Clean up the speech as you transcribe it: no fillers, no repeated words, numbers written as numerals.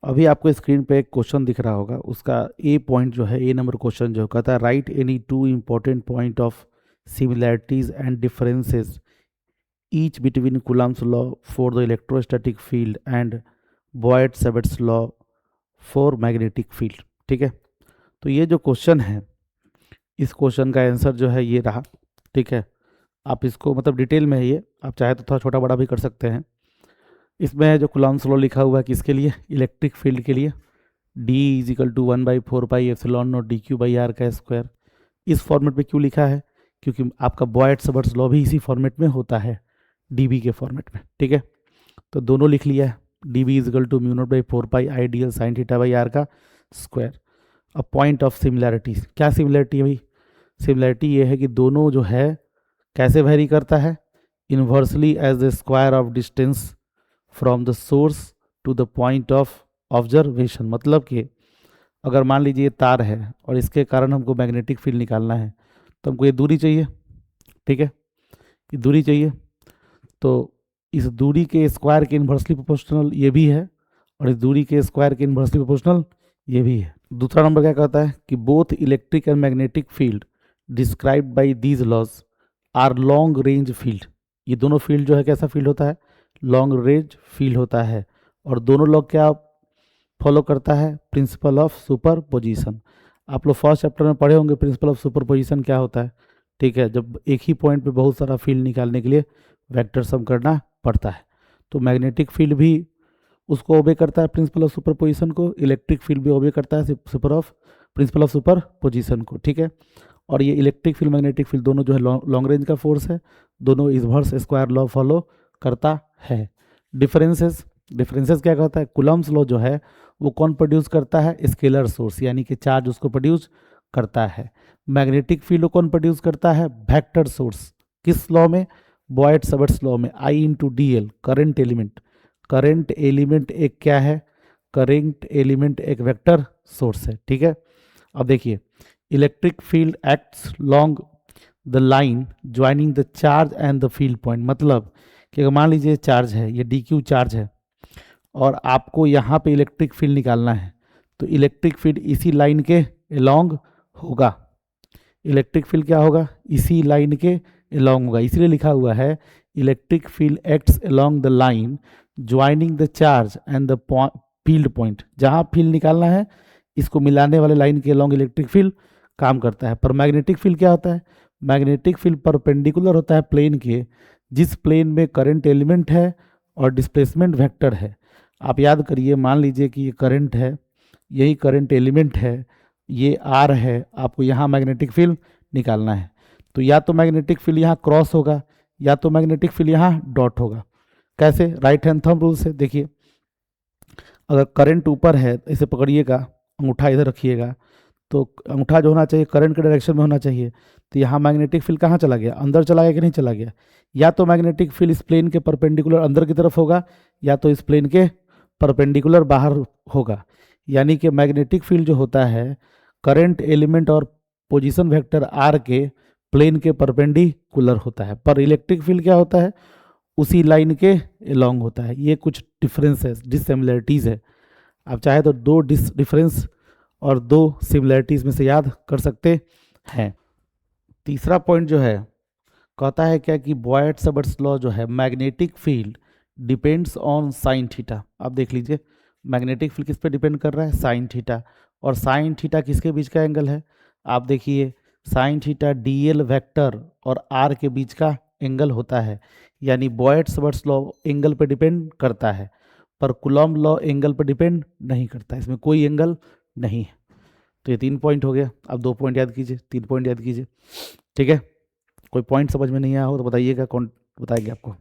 अभी आपको स्क्रीन पे एक क्वेश्चन दिख रहा होगा, उसका ए पॉइंट जो है, ए नंबर क्वेश्चन जो कहता है write any two important point of similarities and differences each between Coulomb's law for the electrostatic field and Biot Savart law for magnetic field. ठीक है, तो ये जो क्वेश्चन है, इस क्वेश्चन का आंसर जो है ये रहा। ठीक है, आप इसको मतलब डिटेल में है ये, आप चाहे तो थोड़ा छोटा बड़ा भी कर सकते हैं। इसमें है जो कूलम्स लॉ लिखा हुआ है किसके लिए, इलेक्ट्रिक फील्ड के लिए, D इजिकल टू 1/4πε0 dq/r²। इस फॉर्मेट में क्यों लिखा है, क्योंकि आपका बॉयड-सैविट्ज लॉ भी इसी फॉर्मेट में होता है, dB के फॉर्मेट में। ठीक है, तो दोनों लिख लिया है, dB equal to μ0/4π ideal sine θ/r²। अब पॉइंट ऑफ सिमिलैरिटीज, क्या सिमिलैरिटी है भाई, सिमिलैरिटी ये है कि दोनों जो है कैसे वेरी करता है, inversely as the square of distance from the source to the point of observation. मतलब कि अगर मान लीजिए ये तार है और इसके कारण हमको मैग्नेटिक फील्ड निकालना है, तो हमको ये दूरी चाहिए। ठीक है, ये दूरी चाहिए, तो इस दूरी के स्क्वायर के इन्वर्सली प्रोपोर्शनल ये भी है, और इस दूरी के स्क्वायर के इन्वर्सली प्रोपोर्शनल ये भी है। दूसरा नंबर क्या कहता है कि both electric and magnetic field described by these laws are long range field. ये दोनों फील्ड जो है कैसा फील्ड होता है, लॉन्ग रेंज फील्ड होता है, और दोनों लोग क्या फॉलो करता है, प्रिंसिपल ऑफ सुपरपोजिशन। आप लोग फर्स्ट चैप्टर में पढ़े होंगे प्रिंसिपल ऑफ सुपरपोजिशन क्या होता है। ठीक है, जब एक ही पॉइंट पे बहुत सारा फील्ड निकालने के लिए वेक्टर सम करना पड़ता है, तो मैग्नेटिक फील्ड भी उसको ओबे करता है प्रिंसिपल ऑफ सुपरपोजिशन को, इलेक्ट्रिक फील्ड भी ओबे करता है प्रिंसिपल ऑफ सुपरपोजिशन को। ठीक है, और ये इलेक्ट्रिक फील्ड मैग्नेटिक फील्ड दोनों जो है लॉन्ग रेंज का फोर्स है, दोनों इन्वर्स स्क्वायर लॉ फॉलो करता है। डिफरेंसेस क्या कहता है, कूलम्स लॉ जो है वो कौन प्रोड्यूस करता है, स्केलर सोर्स, यानी कि चार्ज उसको प्रोड्यूस करता है। मैग्नेटिक फील्ड कौन प्रोड्यूस करता है, वेक्टर सोर्स। किस लॉ में, बॉयड-सैविट्ज लॉ में, I/dl current element. Current element एक क्या है, करंट एलिमेंट एक वेक्टर सोर्स है। ठीक है, अब देखिए electric field acts long the line joining the charge and the field point. मतलब कि अगर मान लीजिए चार्ज है, ये dq चार्ज है, और आपको यहाँ पे इलेक्ट्रिक फील्ड निकालना है, तो इलेक्ट्रिक फील्ड इसी लाइन के अलोंग होगा। इलेक्ट्रिक फील्ड क्या होगा, इसी लाइन के अलोंग होगा, इसलिए लिखा हुआ है electric field acts along the line joining the charge and the field point. जहाँ फील्ड निकालना है, इसको मिलाने वाले लाइन के अलोंग इलेक्ट्रिक फील्ड काम करता है। पर मैग्नेटिक फील्ड क्या होता है, मैग्नेटिक फील्ड परपेंडिकुलर होता है प्लेन के, जिस प्लेन में करंट एलिमेंट है और डिस्प्लेसमेंट वेक्टर है। आप याद करिए, मान लीजिए कि ये करंट है, यही करंट एलिमेंट है, ये आर है, आपको यहाँ मैग्नेटिक फील्ड निकालना है, तो या तो मैग्नेटिक फील्ड यहाँ क्रॉस होगा, या तो मैग्नेटिक फील्ड यहाँ डॉट होगा। कैसे, राइट हैंड थंब रूल से। देखिए अगर करंट ऊपर है, इसे पकड़िएगा, अंगूठा इधर रखिएगा, तो अंगूठा जो होना चाहिए करंट के डायरेक्शन में होना चाहिए, तो यहाँ मैग्नेटिक फील्ड कहाँ चला गया, अंदर चला गया कि नहीं चला गया। या तो मैग्नेटिक फील्ड इस प्लेन के परपेंडिकुलर अंदर की तरफ होगा, या तो इस प्लेन के परपेंडिकुलर बाहर होगा। यानी कि मैग्नेटिक फील्ड जो होता है करंट एलिमेंट और पोजीशन वेक्टर आर के प्लेन के परपेंडिकुलर होता है, पर इलेक्ट्रिक फील्ड क्या होता है, उसी लाइन के अलोंग होता है। ये कुछ डिफरेंस है, डिससिमिलरिटीज़ है। आप चाहे तो दो डिफरेंस और दो सिमिलरिटीज़ में से याद कर सकते हैं। तीसरा पॉइंट जो है कहता है क्या कि बॉयड-सैविट्ज लॉ जो है, magnetic field depends on sine theta. आप देख लीजिए मैग्नेटिक फील्ड किस पे डिपेंड कर रहा है, साइन थीटा, और साइन थीटा किसके बीच का एंगल है, आप देखिए साइन थीटा dl वेक्टर और r के बीच का एंगल होता है। यानी बॉयड-सैविट्ज लॉ एंगल पे डिपेंड करता है, पर कूलम्ब लॉ एंगल पे डिपेंड नहीं करता, इसमें कोई एंगल नहीं है। तो ये 3 पॉइंट हो गया, अब 2 पॉइंट याद कीजिए, 3 पॉइंट याद कीजिए। ठीक है, कोई पॉइंट समझ में नहीं आया हो तो बताइएगा, कौन बताएगा आपको।